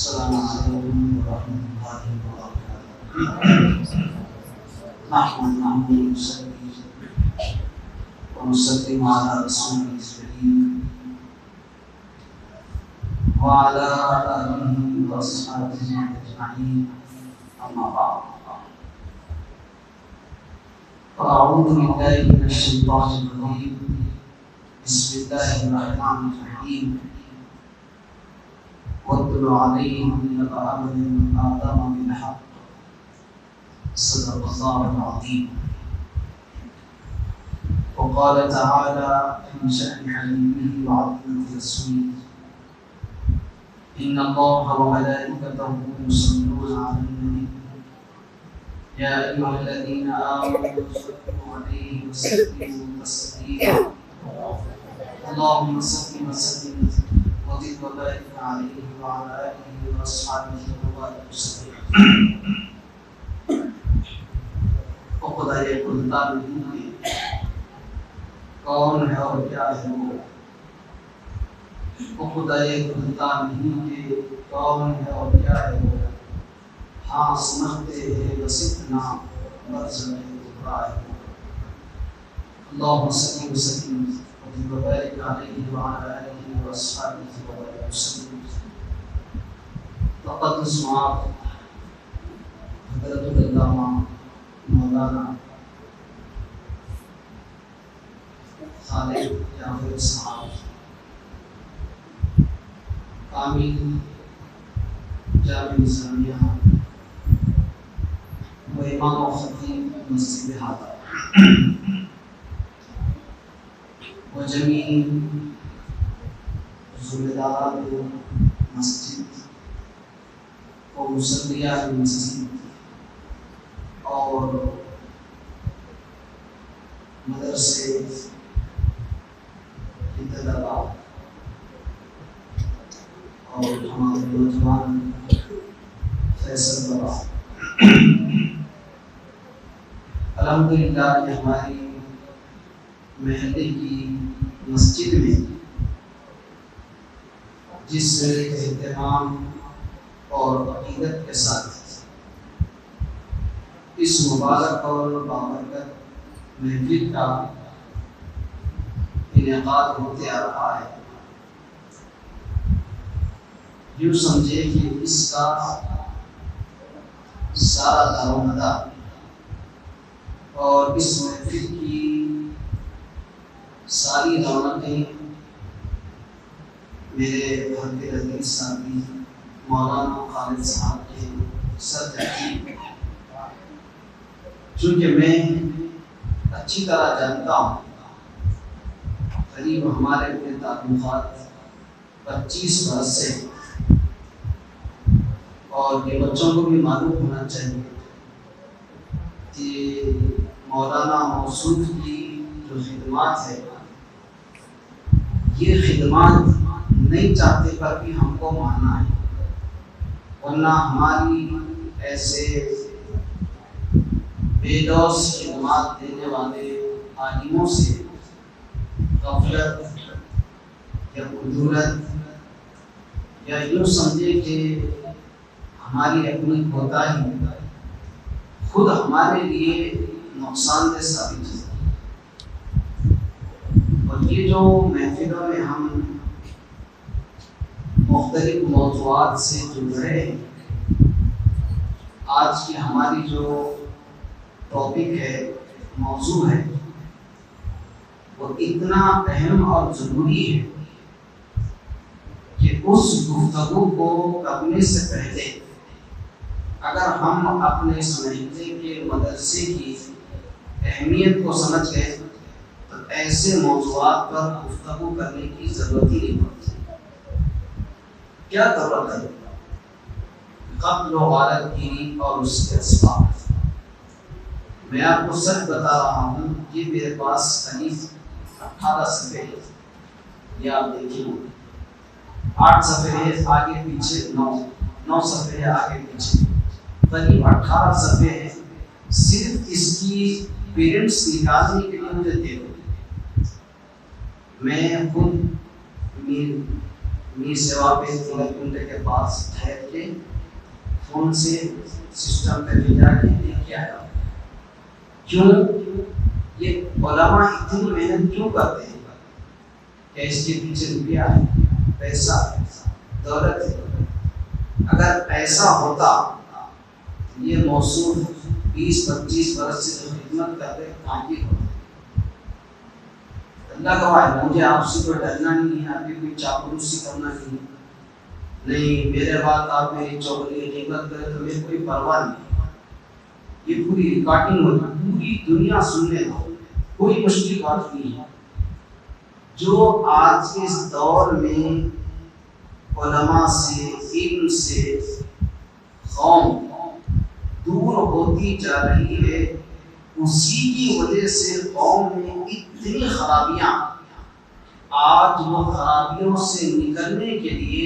السلام علیکم ورحمۃ اللہ وبرکاتہ۔ نحمد ونصلي على رسوله الكريم وعلى آله وأصحابه أجمعين، أما بعد، فأعوذ بالله من الشيطان الرجيم، بسم الله الرحمن الرحيم، واتل عليهم نبأ آدم بالحق، صدق الله العظيم. وقال تعالى في شأن حبيبه وعظمة رسوله: إن الله وملائكته يصلون على النبي يا أيها الذين آمنوا صلوا عليه وسلموا تسليما. اللهم صل وسلم وزد وبارك عليه وعلى آله وأصحابه وبارك وسلم. خدائے کلتا نہیں ہے، کون ہے اور کیا ہے وہ خدائے کلتا نہیں ہے، کون ہے اور کیا ہے وہ. ہاں سمجھتے ہیں بس اتنا، مرض میں دبرا ہے وہ. اللهم صل وسلم وبارك عليه وعلى آله وأصحابه وبارك وسلم. تقدس معاذ حضرت العلامہ مولانا خالد جعفر صاحب، عامل جامع نظامیہ و امام و خطیب مسجد حاضر و جمیع ذمہ مسجد و مصلیہ مسجد اور مدرسے کے طلباء اور ہمارے نوجوان فیصل بابا، الحمدللہ کہ ہماری محلے کی مسجد میں جس اہتمام اور عقیدت کے ساتھ اس مبارک اور بابرکت محفل کا انعقاد ہوتے آ رہا ہے، یوں سمجھے کہ اس کا سارا دار و مدار اور اس محفل کی ساری رونقیں میرے گھر کے عزیز ساتھی مولانا خالد صاحب کے سر تحقیق، چونکہ میں اچھی طرح جانتا ہوں، قریب ہمارے اپنے تعلقات 25 برس سے، اور یہ بچوں کو بھی معلوم ہونا چاہیے کہ مولانا موصوف کی جو خدمات ہے، یہ خدمات نہیں چاہتے پر بھی ہم کو ماننا ہے، ورنہ ہماری ایسے بے لوث خدمات دینے والے عالموں سے غفلت یا کدورت یا یوں سمجھے کہ ہماری اپنی کوتاہی خود ہمارے لیے نقصان دہ ثابت ہے. اور یہ جو محفلوں میں ہم مختلف موضوعات سے جڑ رہے ہیں، آج کی ہماری جو ٹاپک ہے، موضوع ہے، وہ اتنا اہم اور ضروری ہے کہ اس گفتگو کو کرنے سے پہلے اگر ہم اپنے اس محلے کے مدرسے کی اہمیت کو سمجھ گئے تو ایسے موضوعات پر گفتگو کرنے کی ضرورت ہی نہیں پڑتی. کیا ضرورت ہے؟ قتل و غارت گیری اور اس کے اسباب. میں آپ کو سچ بتا رہا ہوں، یہ میرے پاس قریب 18 صفحے ہیں، یہ آپ دیکھیں، 8 صفحے ہے آگے پیچھے، 9 صفحے ہے آگے پیچھے، قریب 18 صفحے ہیں. صرف اس کی پیرنٹس نکالنے کے لیے مجھے دے دو. میں خود اپنی سیوا پہ 3 گھنٹے کے پاس ٹھہر کے فون سے سسٹم پہ بھیجا کے دیکھ کے آیا. کیوں یہ علماء اتنی محنت کیوں کرتے ہیں؟ کہ اس کے پیچھے روپیہ ہے، پیسہ ہے، دولت ہے. اگر پیسہ ہوتا یہ موصوف 20-25 برس سے جو خدمت کر رہے کام کی ہوتے. اللہ گواہ ہے مجھے آپ سے کوئی ڈرنا نہیں ہے، آپ کی کوئی چاپلوسی کرنا نہیں، میرے بعد آپ میری چوگلی غیبت کرے تو میری کوئی پرواہ نہیں. یہ پوری ریکارڈنگ ہوتی، پوری دنیا سننے دو، کوئی مشکل بات نہیں ہے. جو آج کے اس دور میں علماء سے، علم سے قوم دور ہوتی جا رہی ہے، اسی کی وجہ سے قوم میں اتنی خرابیاں. آج وہ خرابیوں سے نکلنے کے لیے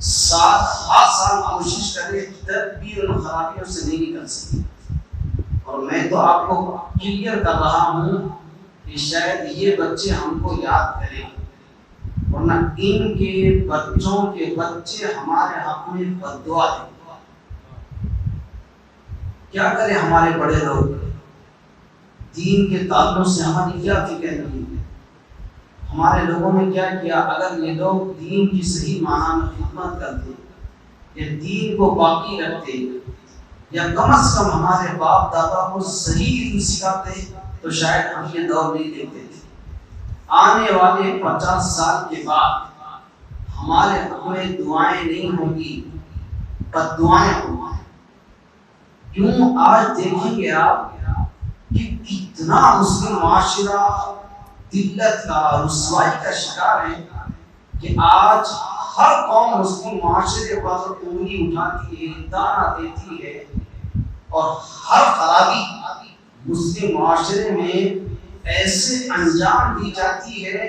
7 سال کوشش کرے تب بھی ان خرابیوں سے نہیں نکل سکتی. اور میں تو آپ کو کلیئر کر رہا ہوں کہ شاید یہ بچے ہم کو یاد کریں، ورنہ ان کے بچوں کے بچے ہمارے حق میں بددعا دیں. کیا کریں ہمارے بڑے لوگ؟ دین کے تعلق سے ہماری کیا فکر نہیں ہے؟ ہمارے لوگوں نے کیا کیا؟ اگر یہ لوگ دین کی صحیح معنی میں خدمت کرتے یا دین کو باقی رکھتے یا کم از کم ہمارے باپ دادا کو صحیح علم سکھاتے تو شاید ہم یہ دور نہیں دیکھتے تھے. آنے والے 50 سال کے بعد ہمارے حق میں دعائیں نہیں ہوں گی، بد دعائیں ہوں گی. کیوں؟ آج دیکھیں گے آپ کہ کتنا مسلم معاشرہ ذلت کا، رسوائی کا شکار ہے کہ آج ہر قوم مسلم معاشرے پر انگلی اٹھاتی ہے، دانا دیتی ہے، اور ہر خرابی مسلم معاشرے میں ایسے انجام دی جاتی ہے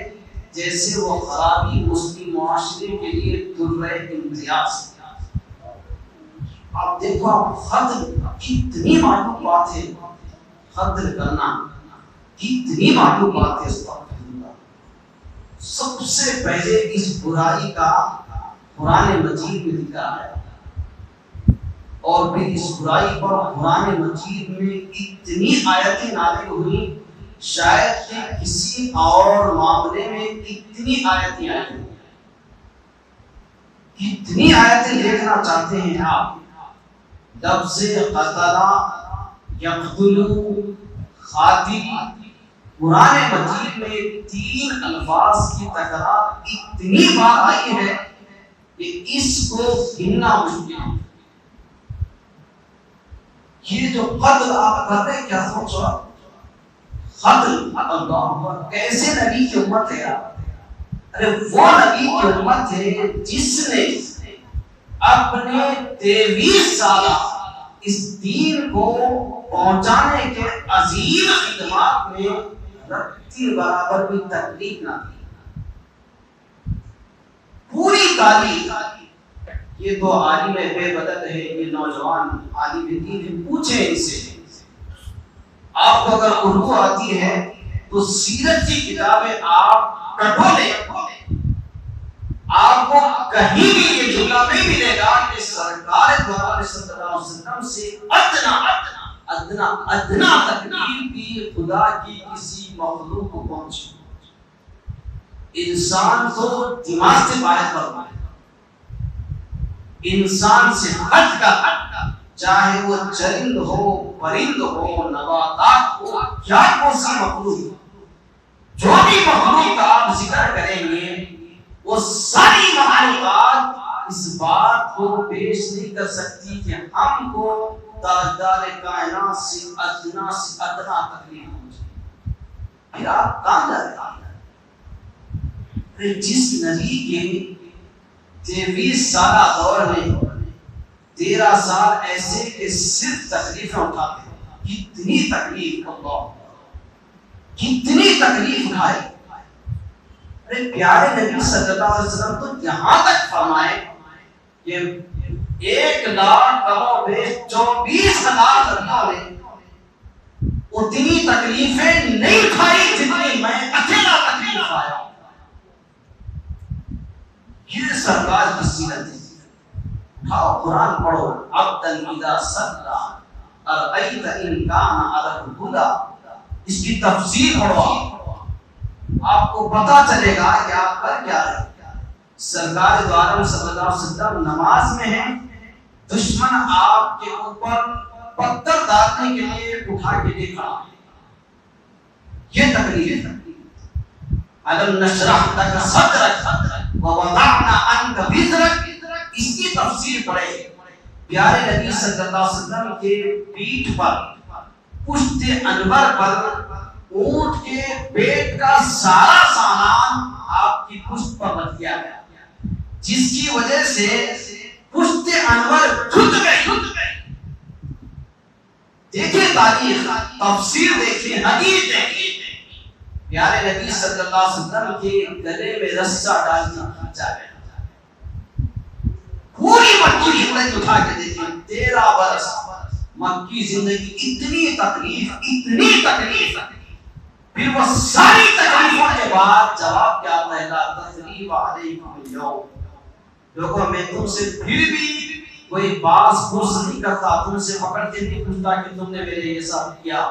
جیسے وہ خرابی مسلم معاشرے کے لیے درہ امتیاز. آپ دیکھو، آپ قتل کتنی معلوم بات ہے، قتل کرنا کتنی معلوم بات ہے. سب سے پہلے اس برائی کا قرآن مجید میں ذکر آیا، اور پھر اس برائی پر قرآن مجید میں اتنی آیتیں نازل ہوئی شاید کہ کسی اور معاملے میں اتنی آیتیں آئی. کتنی آیتیں دیکھنا چاہتے ہیں آپ؟ لفظ قتل، یقتل، قاتل، قرآن مجید میں 3 الفاظ کی تکرار اتنی بار آئی ہے کہ اس کو گننا مشکل ہے. یہ جو قتل آپ کر رہے ہیں، کیا سوچو آپ؟ قتل، اللہ کیسے نبی کی امت ہے آپ؟ ارے وہ نبی کی امت ہے جس نے اپنے 23 سالہ اس دین کو پہنچانے کے عظیم خدمات میں رتی برابر بھی تکلیف نہ دی. پوری تعلیم، یہ تو عالم بے بدل ہے، یہ نوجوان عالم دین ہے، پوچھیں ان سے. آپ کو اگر اردو آتی ہے تو سیرت کی کتابیں آپ ٹٹولیں، آپ کو کہیں بھی یہ جملہ نہیں ملے گا کہ سرکار دو عالم صلی اللہ علیہ وسلم سے ادنا تکلیف بھی خدا کی کسی مخلوق کو پہنچی. انسان کو دماغ سے باہر کرنا ہے، انسان سے ہٹ کر، چاہے وہ چرند ہو، پرند ہو، نباتات ہو، یا کوئی مخلوق، جو بھی مخلوق کا آپ ذکر کریں گے وہ ساری مخلوقات اس بات کو پیش نہیں کر سکتی کہ ہم کو تاجدار کائنات سے ادنا تکلیف پہنچے. پھر آپ کہاں جا رہے ہیں؟ جس نبی کے 23 سالہ دور میں 13 سال ایسے کہ صرف تکلیفیں اٹھاتے ہیں. کتنی تکلیف، اللہ کتنی تکلیف اٹھائے. ارے پیارے نبی صلی اللہ علیہ وسلم تو یہاں تک فرمائے کہ 1,24,000 لڑکوں نے اتنی تکلیفیں نہیں کھائی جتنی میں اکیلا تکلیف آیا. یہ سرکار کی سیرت ہے. اٹھاؤ قرآن پڑھو. عبدا اذا صلی ارأیت ان کان علی الہدی، اس کی تفسیر پڑھو. آپ کو پتا چلے گا کہ آپ کر کیا رہے. سرکار دو عالم صلی اللہ علیہ وسلم نماز میں ہیں، دشمن آپ کے اوپر پتھر ڈالنے کے لیے اٹھا کے لے کھڑا ہے. یہ تکلیف ہے. الم نشرح لک صدرک ووضعنا عنک وزرک، اس کی تفسیر پڑھے. پیارے نبی صلی اللہ علیہ وسلم کے پیٹھ پر، پشت انور پر اونٹ کے پیٹ کا سارا سامان آپ کی پشت پر رکھ دیا گیا، جس کی وجہ سے پشت انور جھک گئی. دیکھیں تاریخ، تفسیر دیکھیں، حدیث دیکھیں. پیارے نبی صلی اللہ علیہ وسلم کے گلے میں رسا ڈال کے کھینچا گیا. پوری مکی کی زندگی اٹھا کے دیکھیں، 13 برس مکی زندگی، اتنی تکلیف. پھر وہ ساری تکلیفوں کے بعد جواب کیا آتا ہے؟ لا تثریب علیکم اليوم. لوگوں میں تم سے پھر بھی کوئی باز پرس نہیں کرتا، تم سے پکڑ کے نہیں پوچھتا کہ تم نے میرے یہ ساتھ کیا،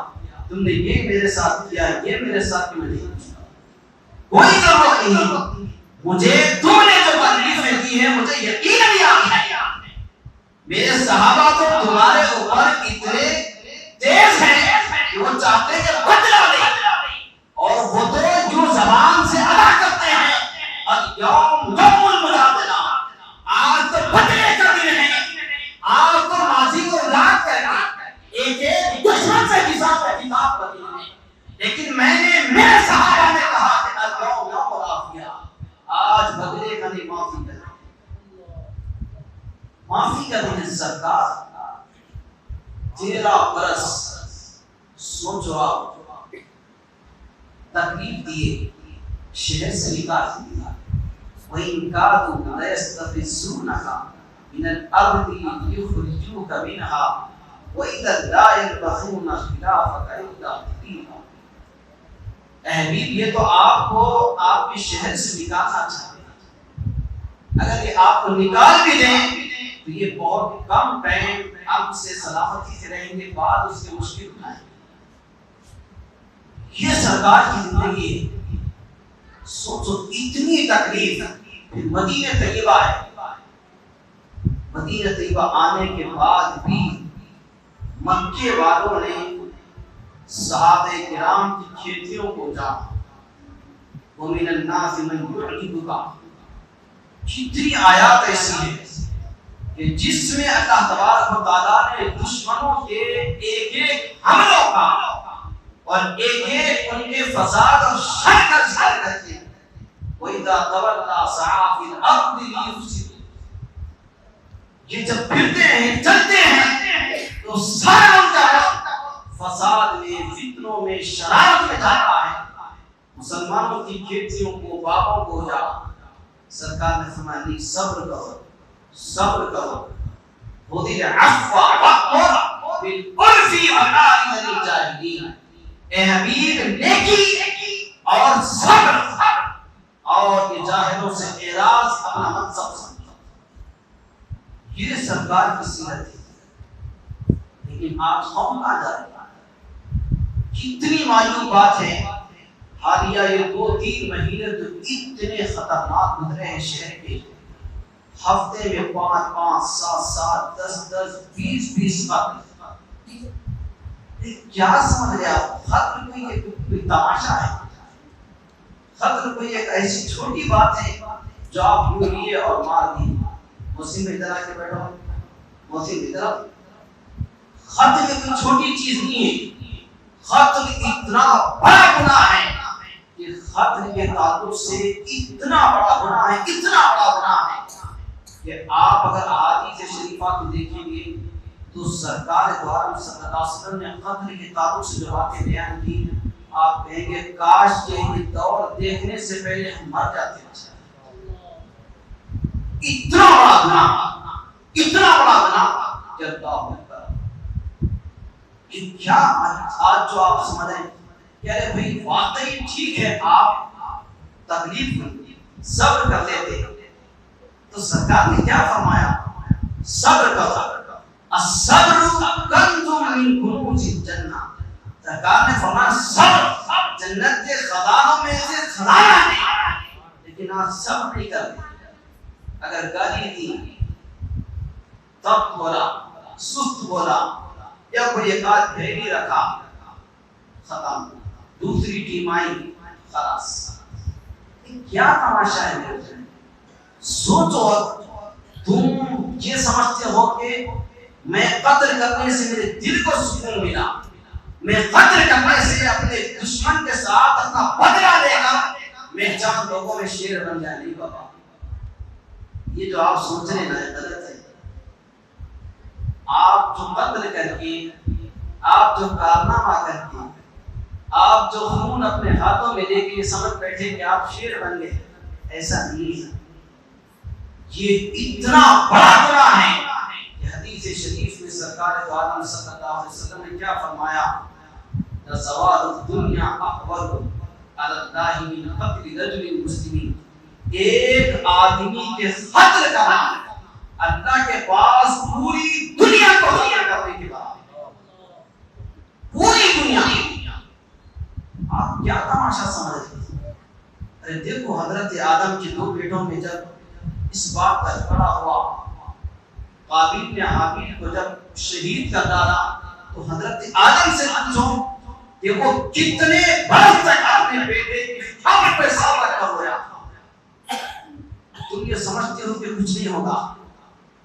تم نے یہ میرے ساتھ کیا، یہ میرے ساتھ کیوں نہیں پوچھتا. کوئی ضرورت نہیں. مجھے تم نے جو تکلیفیں دی ہیں مجھے یقین بھی آ گیا. میرے صحابہ تو تمہارے اوپر اتنے تیز ہیں کہ وہ چاہتے ہیں کہ بدلہ لیں، اور وہ تو جو زبان سے ادا کرتے ہیں اليوم یوم المجادلہ، آج تو بدلے کا دن ہے، آج تو ماضی کو یاد کرنا، ایک دشمن سے حساب کرنا. لیکن میں نے، میرے صحابہ نے کہا کہ اليوم یوم العافیہ، آج بدلے کا نہیں، معافی کا دن. معافی کا دن ہے. سرکار 13 برس سوچو آپ، تکلیف دیے، شہر سے نکال دیا. وَإِن كَادُوا لَيَسْتَفِزُّونَكَ مِنَ الْأَرْضِ لِيُخْرِجُوكَ مِنْهَا وَإِذًا لَا يَلْبَثُونَ خِلَافَكَ إِلَّا قَلِيلًا. اے حبیب، یہ تو آپ کو آپ کے شہر سے نکالنا چاہتے ہیں. اگر یہ آپ کو نکال بھی دیں تو یہ بہت کم ٹائم آپ سے سلامتی سے رہیں گے، بعد اس کے مشکل اٹھائیں گے. یہ سرکار کی زندگی ہے. سوچو اتنی تکلیف. پھر مدینہ طیبہ ہے. مدینہ طیبہ آنے کے بعد بھی مکے والوں نے صحابہ کرام کی کھیتیوں کو جانا. وَمِنَ النَّاسِ مَن يُعْجِبُكَ. کتنی آیات ایسی ہیں کہ جس میں اللہ تبارک و تعالیٰ نے دشمنوں کے ایک حملوں کا اور ایک ان کے فساد اور شر کا ذکر کرتے ہیں. وَإِذَا تَوَلَّى سَعَىٰ فِي الْأَرْضِ لِيُفْسِدَ. یہ جب پھرتے ہیں، چلتے ہیں تو سارا ان کا وقت فساد میں، فتنوں میں، شرارت میں جاتا ہے. مسلمانوں کی کھیتیوں کو، باغوں کو جا. سرکار نے فرمایا نہیں، صبر کرو، صبر کرو. خُذِ الْعَفْوَ وَأْمُرْ بِالْعُرْفِ وَأَعْرِضْ عَنِ الْجَاهِلِينَ. اے حبیب، نیکی اور صبر اور یہ جاہلوں سے اعراض اپنا منصب سمجھو. یہ سرکار کی سیرت ہے. لیکن آج قوم کہاں جا رہی ہے؟ کتنی مایوب بات ہے. حالیہ یہ 2-3 مہینے تو اتنے خطرناک گزرے ہیں شہر کے. ہفتے میں 5-5, 7-7, 10-10, 20-20 قتل. کیا سمجھ رہے آپ؟ قتل کوئی تماشا ہے؟ قتل کوئی ایک ایسی چھوٹی بات ہے جو آپ یوں لیے اور مار دیے. مسلم ادھر آ کے بیٹھو، مسلم ادھر. قتل کوئی چھوٹی چیز نہیں ہے. قتل اتنا بڑا گناہ ہے کہ قتل کے تعلق سے اتنا بڑا گناہ ہے، اتنا بڑا گناہ ہے کہ آپ اگر احادیث شریفہ کو دیکھیں گے تو سرکار دو عالم صلی اللہ علیہ وسلم نے قتل کے تعلق سے جو باتیں بیان کی، آپ کہیں گے کاش کہ یہ دور دیکھنے سے پہلے ہم مر جاتے ہیں. اتنا بڑا گناہ، اتنا بڑا گناہ کہ اللہ اکبر. کہ کیا آج جو آپ سمجھیں کہ ارے بھائی واقعی ٹھیک ہے، آپ تکلیف میں صبر کر لیتے تو سرکار نے کیا فرمایا؟ صبر کرو، الصبر کنز من کنوز الجنہ۔ سرکار نے فرمایا صبر جنت کے خزانوں میں سے خزانہ ہے، لیکن آپ صبر نہیں کرتے۔ اگر گالی دی، تب بولا، سست بولا، یا کوئی ایک آدھ بھیڑی رکھا، ختم، دوسری ٹیم آئی، خلاص۔ کیا تماشا ہے میرے بھائی؟ سوچو، تم یہ سمجھتے ہو کہ میں قتل کرنے سے میرے دل کو سکون ملا، میں قتل کرنے سے اپنے دشمن کے ساتھ اپنا بدلہ لے گا، میں چند لوگوں میں شیر بن جائے؟ نہیں بابا، یہ جو آپ سوچ رہے ہیں غلط ہے۔ آپ جو قتل کر کے، آپ جو کارنامہ کر کے، آپ جو خون اپنے ہاتھوں میں لے کے یہ سمجھ بیٹھے کہ آپ شیر بن گئے، ایسا نہیں ہے۔ یہ اتنا بڑا گناہ ہے کہ حدیث شریف میں سرکار دو عالم صلی اللہ علیہ وسلم نے کیا فرمایا؟ زوال الدنیا احوج علی اللہ من قتل رجل مسلم۔ ایک آدمی کے قتل کرنا اللہ کے پاس پوری دنیا کو قتل کرنے کے بعد، پوری دنیا۔ آپ کیا تماشا سمجھ رہے ہیں؟ ارے دیکھو، حضرت آدم کے دو بیٹوں میں جب اس بات کا جھگڑا ہوا، قابیل نے حابیل کو جب شہید کر ڈالا، تو حضرت آدم سے پوچھو کہ وہ کتنے برس تک اپنے بیٹے کی خبر پہ صبر کر رہا تھا۔ تم یہ سمجھتے ہو کہ کچھ نہیں ہوگا؟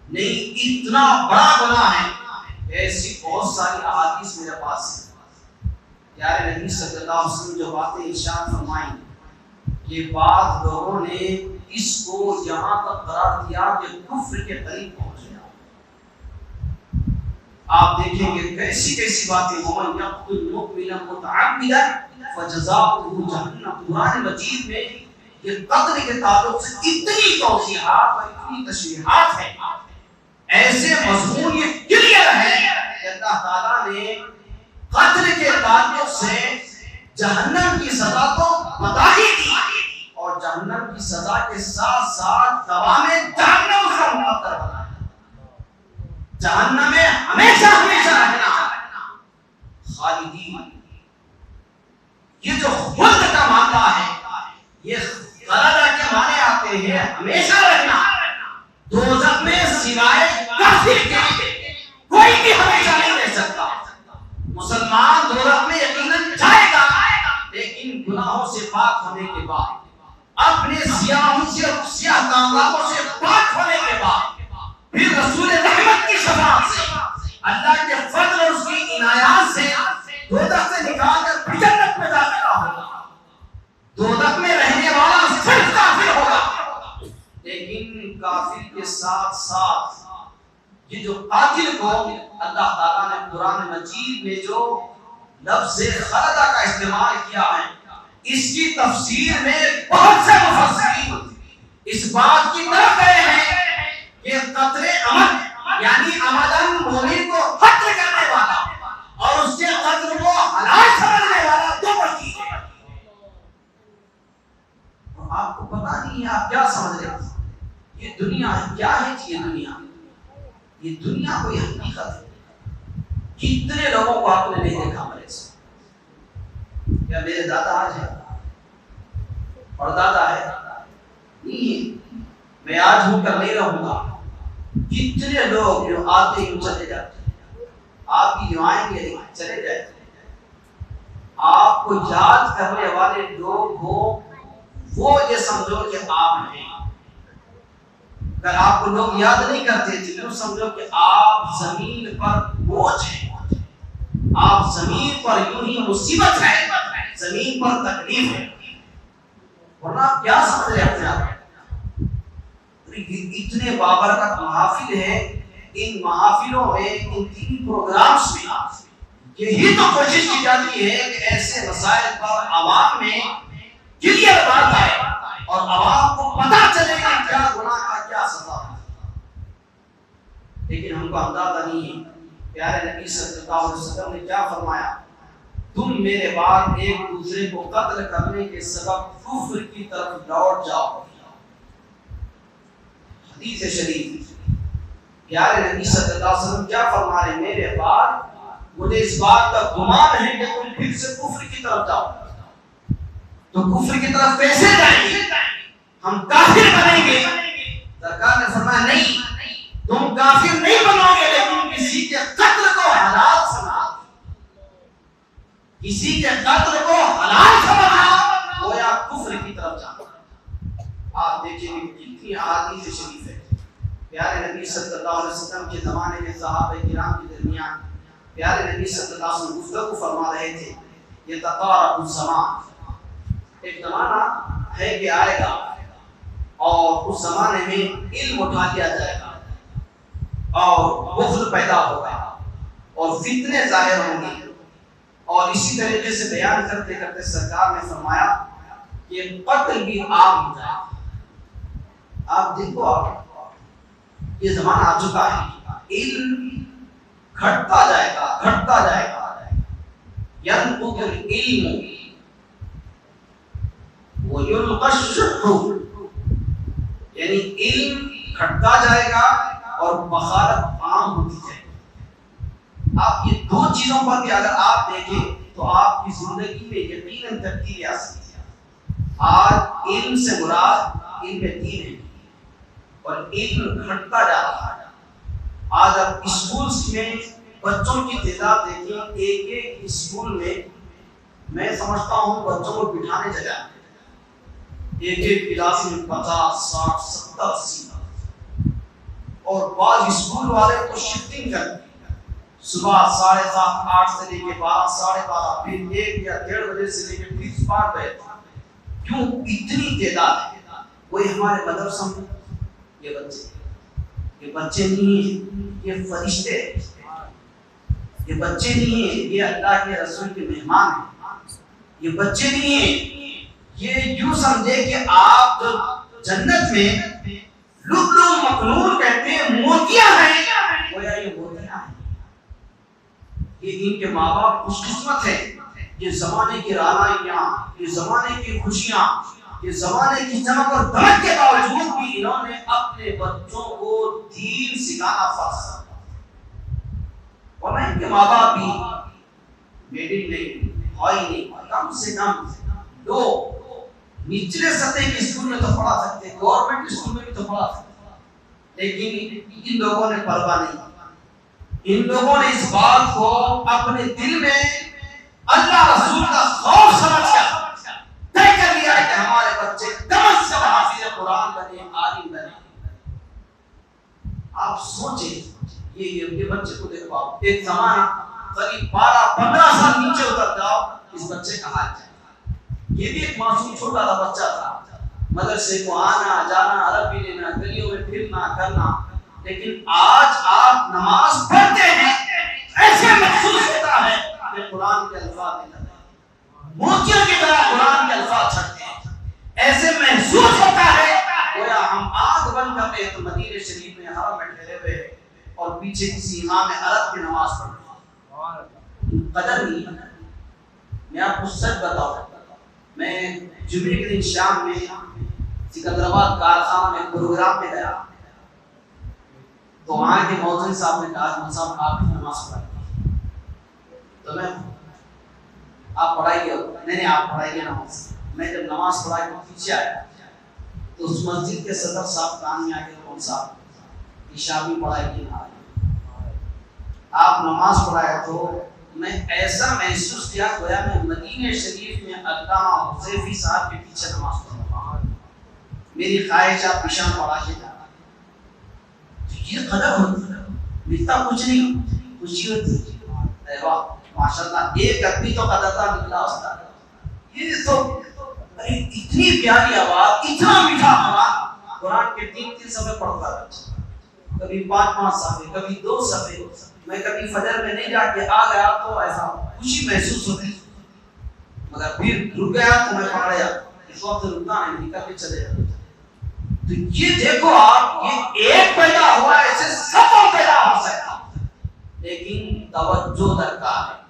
نہیں، اتنا بڑا گناہ ہے۔ ایسی بہت ساری احادیث میرے پاس ہیں۔ پیارے نبی صلی اللہ علیہ وسلم جو باتیں ارشاد فرمائیں، یہ بات لوگوں نے اس کو یہاں تک قرار دیا کہ کفر کے قریب پہنچ گیا۔ آپ دیکھیں گے کیسی کیسی باتیں، ومن یقتل مؤمنا متعمدا فجزاؤہ جہنم۔ قرآن مجید میں یہ قتل کے تعلق سے اتنی توضیحات اور اتنی تشریحات ہیں، ایسے مضمون یہ کلیئر ہے کہ اللہ تعالیٰ نے قتل کے تعلق سے جہنم کی سزا تو بتا ہی دی، اور جہنم کی سزا کے ساتھ ساتھ دوام جہنم اس کا مقدر بنا، جہنم میں ہمیشہ ہمیشہ رہنا، خالدین۔ یہ جو خلد کا معنی ہے، یہ خلد کے معنی آتے ہیں ہمیشہ رہنا۔ دوزخ میں سوائے کافر کے کوئی بھی ہمیشہ نہیں رہ سکتا۔ مسلمان دوزخ میں یقیناً جائے گا، لیکن گناہوں سے پاک ہونے کے بعد، اپنے سیاہ کاموں سے پاک ہونے کے بعد، پھر رسول رحمت کی شفاعت سے، اللہ کے فضل اور اس کی عنایات سے دوزخ سے نکال کر جنت میں داخلہ ہوگا۔ دوزخ میں رہنے والا صرف کافر ہوگا، لیکن کافر کے ساتھ ساتھ یہ جو قاتل کو اللہ تعالیٰ نے قرآن مجید میں جو لفظ خلدہ کا استعمال کیا ہے، اس کی تفسیر میں بہت سے مفسرین اس بات کی طرف گئے ہیں کہ قتل عمد یعنی عمدن مومن کو قتل کرنے والا اور اس کے قتل کو حلال سمجھنے والا دو چیز ہے۔ آپ کو پتہ نہیں ہے آپ کیا سمجھ رہے ہیں؟ یہ دنیا کیا ہے؟ یہ دنیا کوئی حقیقت ہے۔ کتنے لوگوں کو آپ نے نہیں دیکھا میرے سے؟ کیا میرے دادا آج ہے اور دادا ہے؟ نہیں، میں آج ہوں کر نہیں رہوں گا۔ کتنے لوگ جو آتے ہی چلے جاتے ہیں، آپ کی جو آئیں گے چلے جائیں گے۔ آپ کو یاد کرنے والے لوگ ہو وہ یہ سمجھو کہ آپ ہیں۔ اگر آپ کو لوگ یاد نہیں کرتے تو یوں سمجھو کہ آپ زمین پر بوجھ ہیں، آپ زمین پر یوں ہی مصیبت ہے، زمین پر تکلیف ہے، ورنہ آپ کیا سمجھ رہے اپنے آپ؟ اتنے بابرکت محافل ہیں، ان محافلوں میں، ان دینی پروگرامز میں یہی تو کوشش کی جاتی ہے کہ ایسے مسائل پر عوام میں کلیئر بات آئے اور عوام کو پتہ چلے کہ کیا گناہ کا کیا سزا ہے۔ لیکن ہم کو اندازہ نہیں ہے۔ پیارے نبی صلی اللہ علیہ وسلم نے کیا فرمایا؟ تم میرے بعد ایک دوسرے کو قتل کرنے کے سبب کفر کی طرف لوٹ جاؤ۔ حدیث شریف پیارے نبی صلی اللہ علیہ وسلم کیا فرما رہے ہیں؟ میرے بعد مجھے اس بات کا گمان ہے کہ تم پھر سے کفر کی طرف جاؤ. تو کفر کی طرف کیسے جائیں گے؟ ہم کافر بنیں گے. سرکار نے فرمایا نہیں، تم کافر نہیں بنو گے، لیکن کسی کے قتل کو حلال سمجھنا، کسی کے قتل کو حلال سمجھنا گویا کفر کی طرف جانا. آپ دیکھیں گے کتنی احادیث شریف ہے. پیارے نبی صلی اللہ علیہ وسلم کے زمانے میں صحابہ کرام کے درمیان پیارے نبی صلی اللہ علیہ وسلم گفتگو فرما رہے تھے. یہ تقارب الزمان، ایک زمانہ ہے کہ آئے گا اور اس زمانے میں علم اٹھا لیا جائے گا اور بخل پیدا ہوگا اور فتنے ظاہر ہوں گے. اور اسی طریقے سے بیان کرتے کرتے سرکار نے فرمایا کہ قتل بھی عام ہو جائے گا. آپ دیکھو، آپ یہ زمانہ آ چکا ہے، علم گھٹتا جائے گا، گھٹتا جائے گا. ينقض العلم ويلقى الشح، یعنی علم گھٹتا جائے گا اور بخارت عام ہوتی جائے گی. آپ یہ دو چیزوں پر بھی اگر آپ دیکھیں تو آپ کی زندگی میں یقیناً تبدیلی آ سکتی ہے. آج علم سے مراد علم دین ہے اور علم گھٹتا جا رہا ہے. آج آپ اسکولز میں بچوں کی تعداد دیکھیں، ایک ایک اسکول میں سمجھتا ہوں بچوں کو بٹھانے جگہ ایک ایک کلاس میں 50 60 70 80. اور بعض اسکول والے تو شفٹنگ کرتے ہیں، صبح 7:30 8 سے لے کے 12 12:30، پھر 1 یا 1:30 بجے سے لے کے پھر 5 بجے. کیوں اتنی تعداد ہے؟ وہی ہمارے مدرسہ میں یہ بچے نہیں ہیں، یہ فرشتے ہیں. یہ بچے نہیں ہیں، یہ اللہ کے رسول کے مہمان ہیں. یہ بچے نہیں ہیں، یہ یوں سمجھے کہ آپ جنت میں لؤلؤ مکنون کہتے ہیں موتیاں ہیں، گویا یہ موتیاں ہیں. یہ ان کے ماں باپ خوش قسمت ہیں. یہ زمانے کی رعنائیاں، یہ زمانے کی خوشیاں، یہ زمانے کی چمک اور دمک کے باوجود بھی انہوں نے اپنے بچوں کو دین سکھانا فرض کیا. اور ان کے ماں باپ بھی میڈل نہیں، ہائی نہیں، کم سے کم دو نچلے سطح کے اسکول میں تو پڑھا سکتے، گورنمنٹ اسکول میں بھی تو پڑھا سکتے. لیکن ان لوگوں نے پرواہ نہیں. ان لوگوں نے اس بات کو اپنے دل میں اللہ رسول کا خوف سمجھ کر طے کر لیا کہ ہمارے بچے کم از کم حافظ قرآن بنے، عالم بنے. آپ سوچیں یہ بچے کو دیکھو، آپ ایک زمانہ قریب 12-15 سال نیچے اتر جاؤ، اس بچے کا حال جائے. یہ بھی ایک معصوم چھوٹا سا بچہ تھا، مدرسے کو آنا جانا، عربی لینا، گلیوں میں پھرنا کرنا. لیکن آج آپ نماز پڑھتے ہیں، ایسے محسوس ہوتا ہے کہ قرآن کے الفاظ نکلتے ہیں، موتیوں کی طرح قرآن کے الفاظ چھڑتے ہیں. ایسے محسوس ہوتا ہے گویا ہم آنکھ بند کر کے مدینہ شریف میں حرم میں ٹھہرے ہوئے اور پیچھے کسی امام عرب کی نماز پڑھ رہے ہیں. قدر نہیں. میں آپ کو سچ بتاؤں، میں جمعے کے دن شام میں سکندرآباد کارخانہ میں پروگرام میں گیا تو وہاں کے مؤذن صاحب نے کہا کہ صاحب آپ کی نماز پڑھائیے. تو میں آپ پڑھائیے، نہیں آپ پڑھائیے نماز. میں جب نماز پڑھائی تو پیچھے آیا تو اس مسجد کے صدر صاحب کان میں آ کے کون صاحب عشاء بھی پڑھائی کی نہ آپ نماز پڑھایا. تو میں ایسا محسوس کیا گویا میں مدینہ شریف میں علامہ حذیفی صاحب کے پیچھے نماز پڑھ رہا ہوں. میری خواہش آپ عشاء پڑھا کے جانا. یہ قدر ہوتی ہے، ملتا کچھ نہیں، خوشی ہوتی ہے. اے واہ ماشاءاللہ، ایک آدمی تو قدرتا نکلا استاد. یہ تو اتنی پیاری آواز، اتنا میٹھا قرآن، قرآن کے 3 صفحے پڑھتا ہے، کبھی 5 صفحے، کبھی 2 صفحے. میں کبھی فجر میں نہیں جا کے آ گیا تو ایسا خوشی محسوس ہوتی، مگر پھر رک گیا تو میں پکڑ گیا، اس وقت رکنا نہیں، نکل کے چلے جاتا. تو یہ دیکھو آپ، یہ ایک پیدا ہوا ایسے سب پیدا ہو سکتا. لیکن توجہ درکار ہے.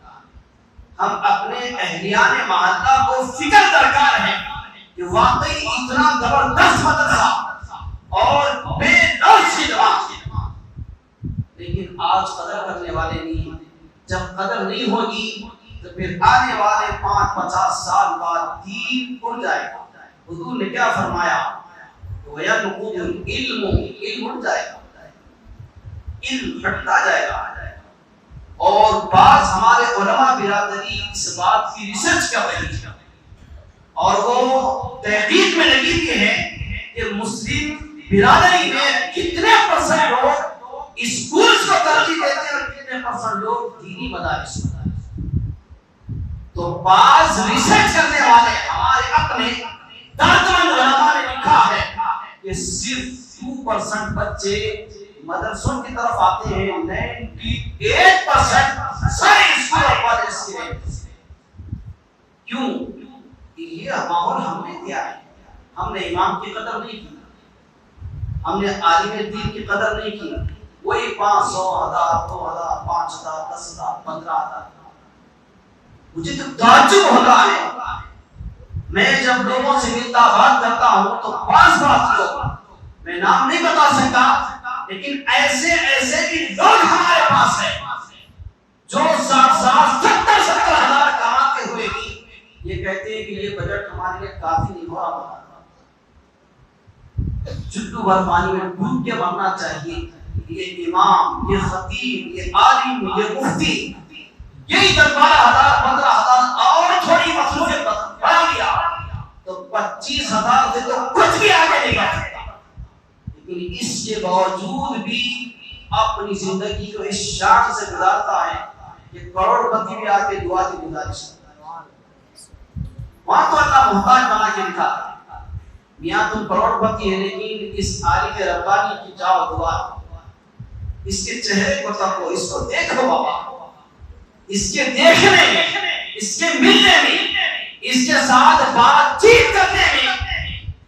ہم اپنے اہلیان محلہ کو فکر درکار ہے کہ واقعی اتنا زبردست مدرسہ اور بے لوث خدمات، لیکن آج قدر کرنے والے نہیں ہیں۔ جب قدر نہیں ہوگی تو پھر آنے والے 50 سال بعد دین اڑ جائے گا۔ حضور نے کیا فرمایا؟ وَيَنْقُضُ الْعِلْمُ، علم اٹھ جائے گا، علم ہٹتا جائے گا۔ اور بعض ہمارے علماء برادری اس بات کی ریسرچ کر رہی ہے اور وہ تحقیق میں لگی ہوئی ہے کہ مسلم برادری میں کتنے پرسنٹ لوگ اسکولز کو ترجیح دیتے ہیں اور کتنے پرسنٹ لوگ دینی مدارس کو۔ تو بعض ریسرچ کرنے والے ہمارے اپنے دانشمند علماء نے لکھا ہے کہ صرف 2% بچے مدرسوں کی طرف آتے ہیں، 98% سارے اسکول اور کالج کے ہیں۔ کیوں؟ یہ ماحول ہم نے دیا ہے۔ ہم نے امام کی قدر نہیں کی، ہم نے عالم دین کی قدر نہیں کی۔ وہی 500، 1000، 2000، 5000، 10,000، 15,000۔ مجھے تو تعجب ہوتا ہے، میں جب لوگوں سے ملتا بات کرتا ہوں تو بعض لوگ، میں نام نہیں بتا سکتا، لیکن ایسے بھی لوگ ہمارے پاس ہیں جو 60,000، 70,000 کماتے ہوئے بھی یہ کہتے ہیں کہ یہ بجٹ ہمارے لیے کافی نہیں ہو رہا، چٹو بھر پانی میں ڈوب کے مرنا چاہیے۔ یہ امام، یہ خطیب، یہ عالم، یہ مفتی، یہی 10-12,000، 15,000 اور تھوڑی مصروفیت بڑھا لیا تو 25,000 سے تو کچھ بھی آگے نہیں بڑھ سکتا۔ لیکن اس کے باوجود بھی اپنی زندگی کو اس شان سے گزارتا ہے کہ کروڑ پتی بھی آ کے دعا کی گزارش کرتا ہے۔ وہاں تو اللہ محتاج بنا کے لکھا، میاں تم کروڑ پتی ہے لیکن اس عالم ربانی کی چاہو دعا، اس کے چہرے کو تکو، اس کو دیکھو بابا، اس کے دیکھنے میں، اس کے ملنے میں، اس کے ساتھ بات چیت کرنے میں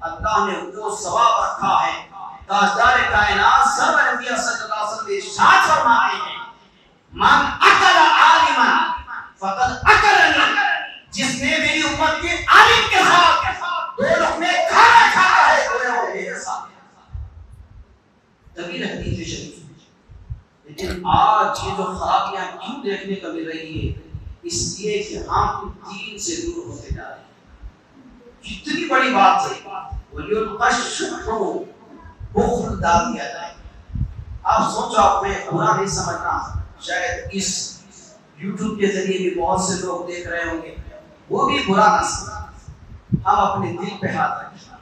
اللہ نے وہ ثواب رکھا ہے۔ تاجدار کائنات سرور انبیاء صلی اللہ علیہ وسلم ارشاد فرماتے ہیں، من اکل عالما فقد اکلنی، جس نے میری امت کے عالم کے ساتھ 2 لقمے کھانا کھاتا ہے گویا وہ میرے ساتھ۔ طویل حدیث شریف۔ لیکن آج یہ جو خرابیاں کیوں دیکھنے کو مل رہی ہے؟ اس لیے کہ ہم دین سے دور ہوتے جا رہے ہیں۔ کتنی بڑی بات ہے، وَلْيُلْقَ الشُّحُّ، بخل ڈال دیا جائے۔ آپ سوچو، آپ میں برا نہیں سمجھنا، شاید اس یوٹیوب کے ذریعے بھی بہت سے لوگ دیکھ رہے ہوں گے، وہ بھی برا نہ سمجھنا۔ ہم اپنے دل پہ ہاتھ رکھیں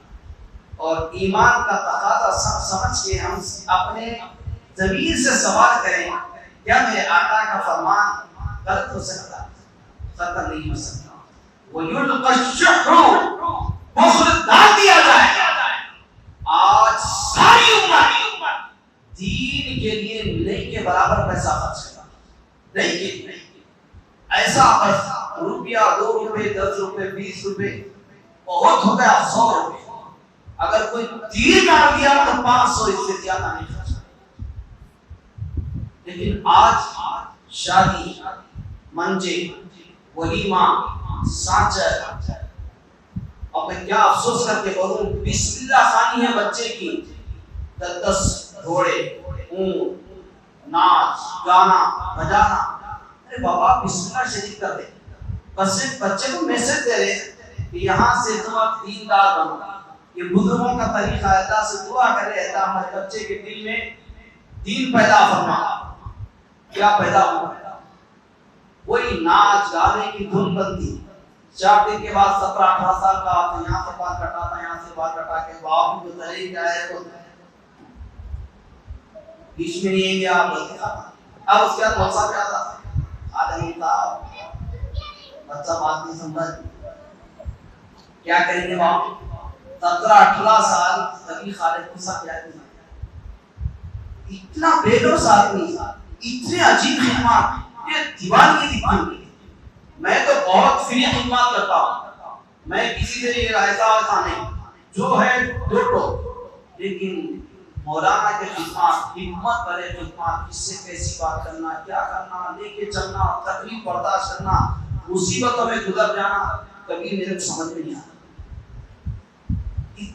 اور ایمان کا تقاضا سمجھ کے ہم اپنے ضمیر سے سوال کریں، کیا میرے آقا کا فرمان غلط ہو سکتا ہے؟ خطر نہیں ہو سکتا۔ وَيُلْقَ الشُّحُّ، بخل ڈال دیا جائے۔ آج ساری امت دین کے لیے نہیں کے برابر پیسہ خرچ کرتا، نہیں کے لیے ایسا روپیہ، 2 روپے، 10 روپے، 20 روپے، بہت ہو گیا 100 روپے۔ اگر کوئی تیر ڈال دیا تو 500، اس سے زیادہ نہیں خرچ۔ لیکن آج شادی، منجے، ولیمہ، سانچر، اور میں کیا افسوس کر کے بولوں، بسم اللہ خوانی ہے بچے کی، 10 گھوڑے، اونٹ، ناچ گانا بجانا۔ ارے بابا بسم اللہ شریف کر دے، بس بچے کو میسج دے رہے کہ یہاں سے تم اب دیندار بنو۔ یہ بزرگوں کا طریقہ ہے، اللہ سے دعا کرے اللہ ہمارے بچے کے دل میں دین پیدا فرما۔ کیا پیدا ہوا؟ وہی ناچ گانے کی دھن بنتی، 4 دن کے بعد 17-18 سال کا آپ یہاں سے بال کٹاتا، یہاں سے بال کٹا کے باپ کو ترے جائے تو بیچ میں نہیں گیا آپ دیکھا۔ اب اس کے بعد بہت سا کیا تھا، آدمی تھا بچہ بات نہیں سمجھا، کیا کریں گے باپ؟ 17-18 سال کبھی خالد کو ساتھ جائے نہیں، اتنا بے لوث آدمی، اتنے عجیب خدمات، یہ دیوانگی دیوانگی۔ میں تو بہت فری خدمات کرتا ہوں، میں کسی سے یہ ایسا نہیں، جو ہے ٹوٹو، لیکن مولانا کے خدمات، حکمت بڑے خدمات، کس سے کیسی بات کرنا، کیا کرنا، لے کے چلنا، تکلیف برداشت کرنا، مصیبتوں میں گزر جانا، کبھی میرے کو سمجھ میں نہیں آتا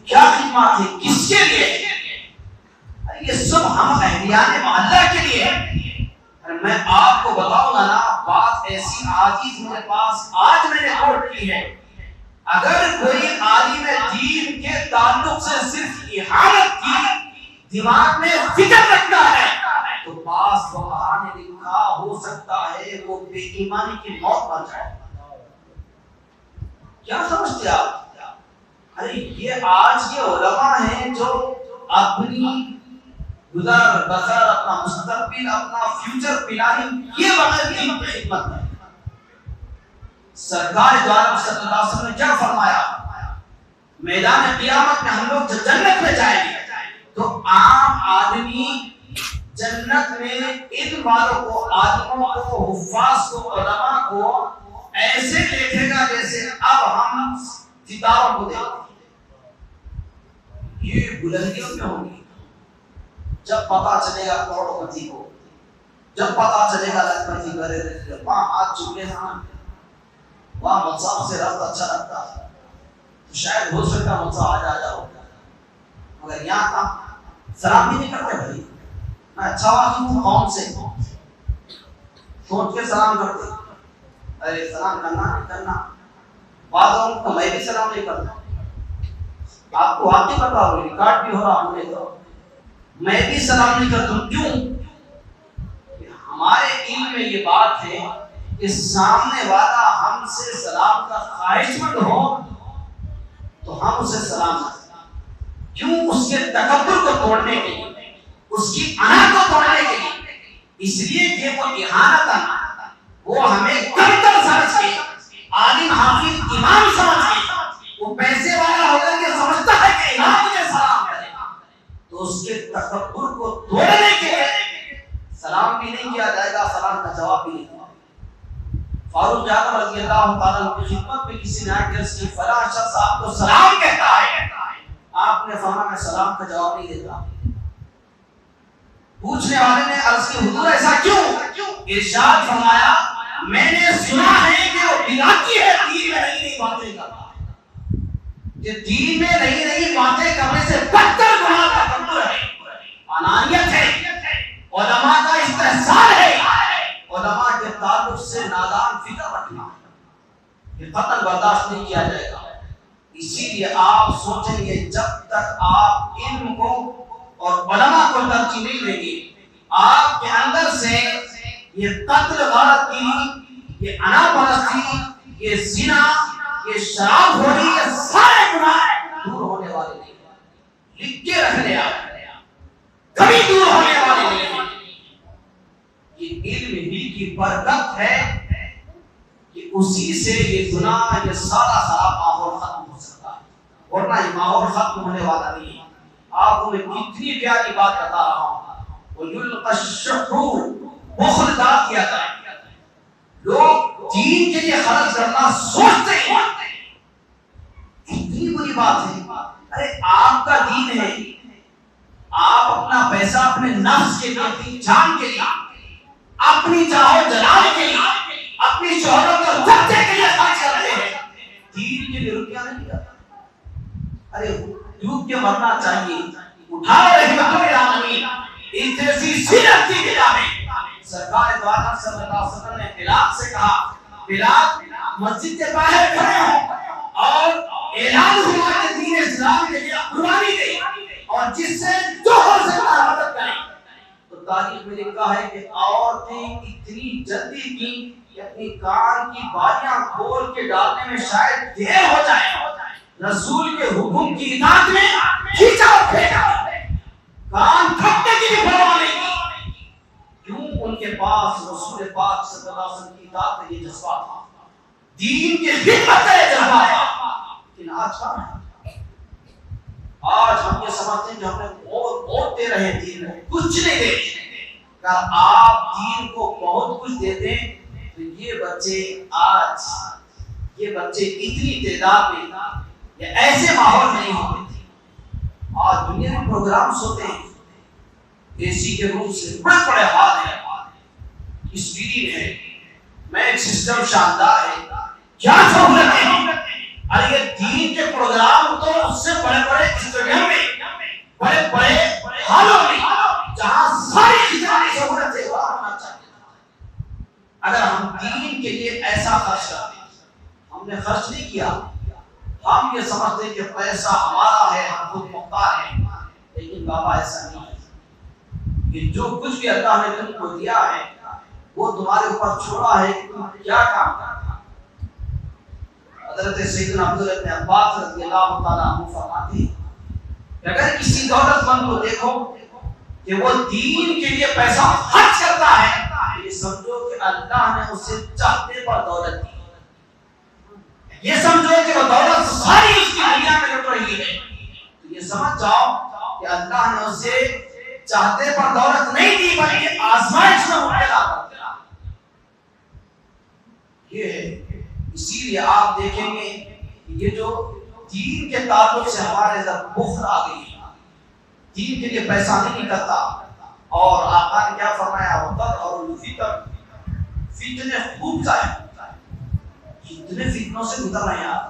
کیا خدمات ہے، کس کے لیے؟ یہ سب ہم اہلیان محلہ کے لیے ہے۔ میں آپ کو بتاؤں گا نا، بات ایسی عاجز میرے پاس آج میں نے نوٹ کی ہے، اگر کوئی عالم دین کے تعلق سے صرف احانت کی دماغ میں فکر رکھتا ہے تو پاس بہار نے لکھا ہو سکتا ہے وہ بے ایمانی کی موت مر جائے۔ کیا سمجھتے آپ؟ ارے یہ آج کے علماء ہیں جو اپنی گزر بسر، اپنا مستقبل، اپنا فیوچر پلاننگ یہ بغیر دین کی خدمت ہے۔ سرکار دو عالم صلی اللہ علیہ وسلم نے کیا فرمایا؟ میدان قیامت میں ہم لوگ جو جنت میں جائیں گے تو عام آدمی جنت میں علم والوں کو، عالموں کو، حفاظ کو، علماء کو ایسے دیکھے گا جیسے اب ہم ستاروں کو دیکھتے ہیں۔ یہ بلندیوں میں ہوگی جب پتا چلے گا کروڑ پتی کو، جب پتا چلے گا لکھپتی کرے وہاں ہاتھ چکے ہیں، وہاں مصاف سے رفت اچھا لگتا ہے تو شاید ہو سکتا مصاف آ جاؤ، مگر یہاں کا سلام بھی نہیں کرتے بھائی، میں اچھا واقعی ہوں قوم سے سوچ کے سلام کرتے، ارے سلام کرنا نہیں کرنا، بعضوں کو میں بھی سلام نہیں کرتا، آپ کو واقعی پتا ہوگی ریکارڈ بھی ہو رہا ہوں نے تو میں بھی سلام نہیں کرتا ہوں۔ کیوں؟ ہمارے علم میں یہ بات ہے کہ سامنے والا ہم سے سلام کا خواہش مند ہو تو ہم اسے سلام کرتے ہیں۔ کیوں؟ اس کے تکبر کو توڑنے کے لیے، اس کی انا کو توڑنے کے لیے، اس لیے کہ وہ احانت وہ ہمیں کمتر سمجھ کے، عالم حافظ امام سمجھ کے، وہ پیسے والا ہو کر کے سمجھتا ہے کہ امام مجھے سلام کرے، تو اس کے تکبر کو توڑنے کے لیے سلام بھی نہیں کیا جائے گا، سلام کا جواب بھی نہیں دیا۔ فاروق اعظم رضی اللہ تعالیٰ عنہ کی خدمت میں کسی نے آج کہا کہ فلاں شخص آپ کو سلام کہتا ہے، آپ نے فرمایا میں سلام کا جواب نہیں دیتا۔ پوچھنے والے نے عرض کی حضور ایسا کیوں؟ ارشاد فرمایا میں نے سنا ہے کہ وہ بدعتی ہے، دین میں نئی باتیں کرتا ہے، کہ دین میں نئی باتیں کرنے سے بدتر گناہ کا تکبر ہے، انانیت ہے، علماء کا استحسان ہے، علماء کے تعلق سے نادان فکر رکھنا ہے، یہ قتل برداشت نہیں کیا جائے گا۔ اسی لیے آپ سوچیں گے جب تک آپ علم کو اور علماء کو ترجیح نہیں دیں گے، آپ کے اندر سے یہ قتل غارتی، یہ انا پرستی، یہ زنا، یہ شراب خوری، یہ سارے گناہ دور ہونے والے نہیں، لکھ کے رکھ لیں آپ، کبھی دور ہونے والے نہیں۔ یہ علم ہی کی برکت ہے کہ اسی سے یہ گناہ، یہ سارا خراب ماحول ختم ہو سکتا ہے، ورنہ یہ ماحول ختم ہونے والا نہیں ہے۔ آپ کو میں کتنی پیاری بات بتا رہا ہوں، وَيُلْقَ الشُّحُّ بخل دار کیا جائے، لوگ دین کے لیے خرچ کرنا سوچتے ہیں، کتنی بری بات ہے۔ ارے آپ کا دین ہے، آپ اپنا پیسہ اپنے نفس کے لیے، اپنی جان کے لیے، اپنی چاہو جلال کے لیے، اپنی شہرت اور جبتے کے لیے خرچ کرتے ہیں، دین کے لیے روپیہ نہیں کرتا۔ ارے ڈوب کے مرنا چاہیے، اٹھاؤ رحمت العالمین اس جیسی سیرت کی کتابیں۔ سرکار دو عالم صلی اللہ علیہ وسلم نے بلال سے کہا، بلال مسجد کے باہر کھڑے ہو اور اعلان ہوا کہ دین اسلام کے لیے قربانی دے اور جس سے جو ہو سکتا ہے مدد کریں۔ تو تاریخ میں لکھا ہے کہ عورتیں اتنی جلدی کی کہ اپنی کان کی بالیاں کھول کے ڈالنے میں شاید دیر ہو جائے، رسول کے حکم کی اطاعت میں کھینچا اور پھینکا، کان تھکنے کی بھی پرواہ نہیں کی۔ کیوں؟ ان کے پاس رسول پاک صلی اللہ علیہ وسلم کی اطاعت کا یہ جذبہ تھا، دین کی خدمت کا یہ جذبہ تھا۔ لیکن آج کہاں ہے؟ آج ہم یہ سمجھتے ہیں کہ ہم نے بہت دے رہے دین میں، کچھ نہیں دے۔ اگر آپ دین کو بہت کچھ دیتے تو یہ بچے اتنی تعداد میں یہ ایسے ماحول نہیں ہوتے تھے۔ آج دنیا میں پروگرامز ہوتے ہیں اے سی کے روم سے، بڑے بڑے ہال ہیں، اسکرین ہے، میک سسٹم شاندار ہے، کیا سہولتیں ہیں۔ ارے یہ دین کے پروگرام تو اس سے بڑے بڑے اسٹیڈیم میں، بڑے بڑے ہالوں میں اگر ہم دین کے لیے ایسا خرچ کرتے ہیں، ہم نے خرچ نہیں کیا، ہم یہ سمجھتے ہیں کہ پیسہ ہمارا ہے، ہم خود مختار ہیں، لیکن بابا ایسا نہیں ہے کہ جو کچھ بھی اللہ نے تم کو دیا ہے وہ تمہارے اوپر چھوڑا ہے کہ تم کیا کام کرنا۔ حضرت سیدنا عبداللہ بن عباس رضی اللہ تعالیٰ عنہ فرماتے ہیں کہ اگر کسی دولت مند کو دیکھو کہ وہ دین کے لیے پیسہ خرچ کرتا ہے، یہ سمجھو کہ اللہ نے اسے چاہتے پر دولت دی، یہ سمجھو کہ وہ دولت ساری اس کی دنیا میں لٹ رہی ہے، تو یہ سمجھ جاؤ کہ اللہ نے اسے چاہتے پر دولت نہیں دی بلکہ آزمائش میں مبتلا کر دیا۔ یہ ہے، اسی لیے آپ دیکھیں گے یہ جو دین کے تعلق سے ہمارے اندر بخل آ گئی ہے، دین کے لیے پیسہ نہیں کرتا، اور آقا نے کیا فرمایا، وقت اور الفتن، فتنے خوب ضائع ہوتا ہے، کتنے فتنوں سے گزر رہے ہیں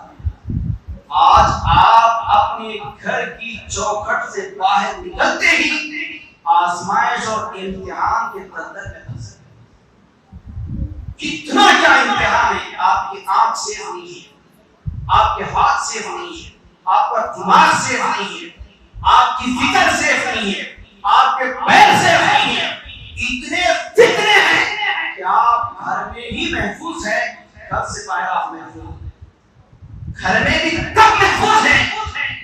آج آپ اپنے گھر کی چوکھٹ سے باہر نکلتے ہی آزمائش اور امتحان کے اندر میں پھنس گئے۔ کتنا کیا امتحان ہے، آپ کی آنکھ سیف نہیں ہے، آپ کے ہاتھ سیف نہیں ہے، آپ کا دماغ سیف نہیں ہے، آپ کی فکر سیف نہیں ہے، آپ کے پیر سیف نہیں ہے، اتنے فتنے ہیں کہ آپ گھر میں ہی محفوظ ہیں، گھر سے باہر آپ محفوظ ہیں۔ گھر میں بھی کب محفوظ ہیں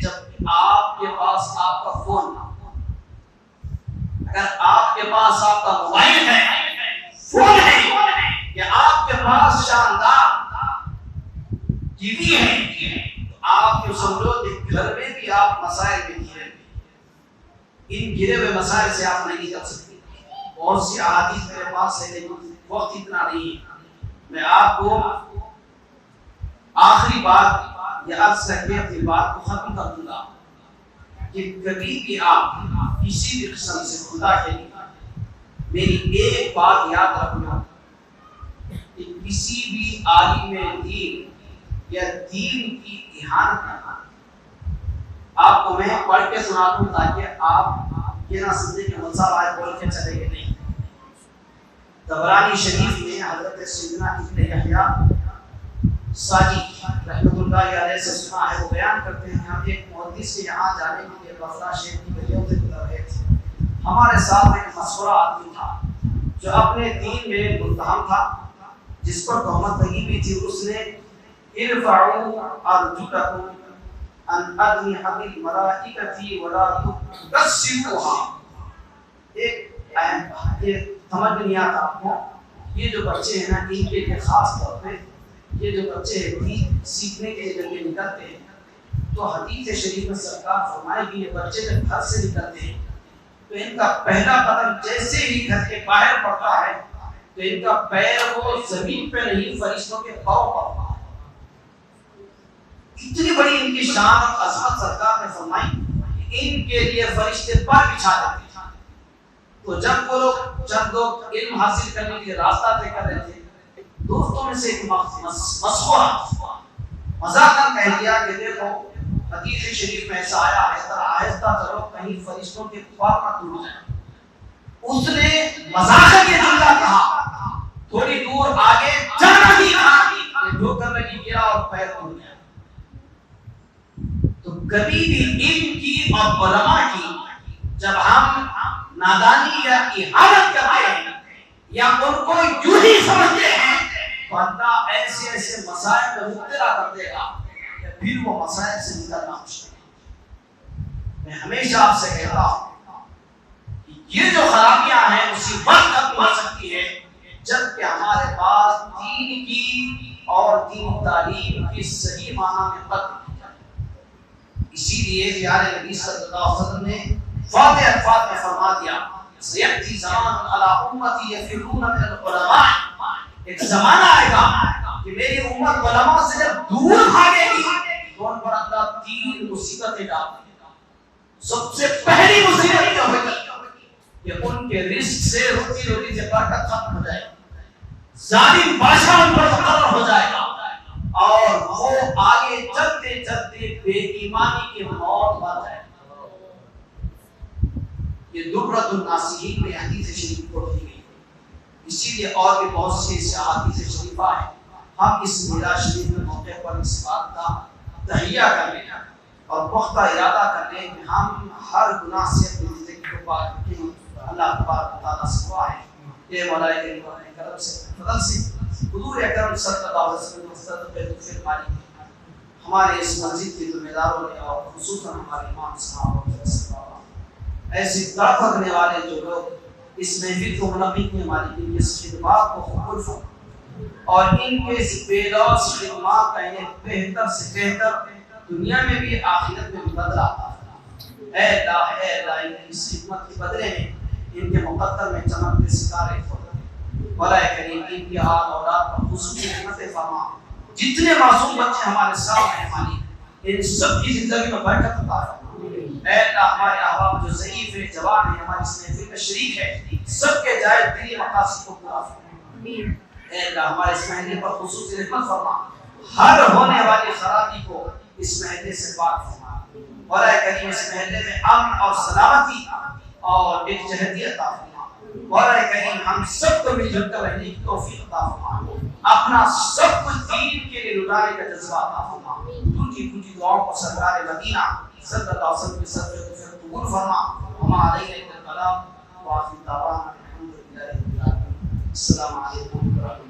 جب آپ کے پاس آپ کا فون نہ ہو، اگر آپ کے پاس آپ کا موبائل ہے، فون ہے، یا آپ کے پاس شاندار ٹی وی ہے، تو آپ کو سمجھو کہ گھر میں بھی آپ مسائل میں گھرے ہوئے، ان گرے ہوئے مسائل سے آپ نہیں نکل سکتے۔ بہت سی احادیث میرے پاس ہے لیکن وقت اتنا نہیں ہے، میں آپ کو آخری بات یہ عرض کر کے اپنی بات کو ختم کر دوں گا کہ کبھی بھی آپ کسی بھی قسم سے خدا کے لیے میری ایک بات یاد رکھنا کہ کسی بھی عالم دین یا دین کی اہانت کرنا۔ آپ کو میں پڑھ کے سنا دوں تاکہ آپ یہ نہ سمجھیں کہ ملزم آئے بول کے چلے گئے، نہیں۔ طبرانی شریف میں حضرت سیدنا ابن یحییٰ ساجی رحمۃ اللہ علیہ سے سنا ہے، وہ بیان کرتے ہیں ہم ایک محدث کے یہاں جانے کے لیے بفلا شہر کی گلیوں سے گزر رہے تھے، ہمارے ساتھ ایک مسورہ آدمی تھا جو اپنے دین میں متہم تھا، جس پر تہمت لگی ہوئی تھی۔ اس نے ارفعوا ارجلکم ان اجنحۃ الملائکۃ ولا تکسروها، ایک سمجھ نہیں آتا آپ کو، یہ جو بچے ہیں نا ان کے لیے خاص طور پہ یہ جو بچے دین سیکھنے کے لیے جب یہ نکلتے ہیں تو حدیث شریف میں سرکار فرمائے کہ یہ بچے جب گھر سے نکلتے ہیں تو ان کا پہلا قدم جیسے ہی گھر کے باہر پڑتا ہے تو ان کا پیر وہ زمین پہ نہیں فرشتوں کے پاؤں پر پڑتا ہے۔ اتنی بڑی ان کی شان اور عظمت سرکار نے فرمائی کہ ان کے لیے فرشتے پر بچھا دیتے ہیں۔ تو جب وہ لوگ چند لوگ علم حاصل کرنے کے لیے راستہ طے کر رہے تھے، دوستوں میں سے ایک مسخرہ مذاقاً کہہ دیا کہ دیکھو حدیث شریف میں ایسا آیا ہے، آہستہ چلو کہیں فرشتوں کے پاؤں نہ ٹوٹ جائیں۔ اس نے مذاقاً یہ جملہ کہا، تھوڑی دور آگے جانا ہی تھا کہ ٹھوکر لگی، گرا اور پیر ٹوٹ گیا۔ تو کبھی بھی علم کی اور علماء کی جب ہم نادانی یا اہانت کرتے ہیں یا ان کو یوں ہی سمجھتے ہیں تو اللہ ایسے ایسے مسائل میں مبتلا کر دے گا کہ پھر وہ مسائل سے نکلنا مشکل ہے۔ میں ہمیشہ آپ سے کہتا ہوں کہ یہ جو خرابیاں ہیں اسی وقت ختم ہو سکتی ہے جب کہ ہمارے پاس دین کی اور دین تعلیم کی صحیح معنی میں قدر کی جائے۔ اسی لیے پیارے نبی صلی اللہ علیہ وسلم نے واضح الفاظ میں فرما دیا، سیأتی زمان علی امتی یفرون من العلماء، ایک زمانہ آئے گا کہ میری امت علماء سے جب دور بھاگے گی تو ان پر اللہ تین مصیبتیں ڈال دے گا۔ سب سے پہلی مصیبت کیا ہوگی کہ ان کے رزق سے روٹی روٹی سے برکت ختم ہو جائے گی، ظالم بادشاہ ان پر مقرر ہو جائے گا، اور وہ آگے چلتے چلتے بے ایمانی کی موت بن جائے گا۔ یہ درۃ الناصحین میں حدیث شریف کو لکھی گئی۔ اسی لیے اور بھی بہت سی احادیث شریفہ ہیں. ہم اس میراث شریف کے موقع پر اس بات کا تہیہ کر لیں اور پختہ ارادہ کر لیں کہ ہم ہر گناہ سے اپنی زندگی کو پاک رکھیں. اللہ تبارک و تعالیٰ سے دعا ہے کہ مولا کریم اپنے کرم سے فضل سے حضور اکرم صلی اللہ علیہ وسلم کے مالک ہمارے اس مسجد کے ذمہ داروں نے اور خصوصاً ہمارے امام صاحب ایسے طرف رکھنے والے جو لوگ اس محفل کو منعقد کرنے والے ان کی خدمات کو قبول فرما اور ان کے اس بے لوث خدمات کا انہیں بہتر سے بہتر دنیا میں بھی آخرت میں بھی بدلہ عطا فرما. اے اللہ ان کی اس خدمت کے بدلے میں ان کے مقدر میں چمکتے ستارے کھول مولا کریم ان کی آل اولاد پر خصوصی رحمت فرما. جتنے معصوم بچے ہمارے سامنے ہیں مالک ان سب کی زندگی میں برکت عطا فرما. اے اللہ ہمارے احباب جو ضعیف ہے جوان ہے ہماری اس محفل میں شریک ہے سب کے جائز دلی مقاصد کو پورا فرما. اے اللہ ہمارے اس محفل پر خصوصی رحمت فرما. ہر ہونے والی خرابی کو اس محفل سے پاک فرما. مولا کریم اس محفل میں امن اور سلامتی اور ایک جہتی عطا فرما. مولا کریم ہم سب کو مل جل کر رہنے کی توفیق عطا فرما. اپنا سب کچھ دین کے لیے لٹانے کا جذبہ عطا فرما. ٹوٹی ٹوٹی دعاؤں کو سرکار مدینہ صلی اللہ علیہ وسلم کے صدقے قبول فرما. ہمارے علیہ السلام وآخر دعوانا الحمدللہ رب العالمین. السلام علیکم ورحمۃ اللہ.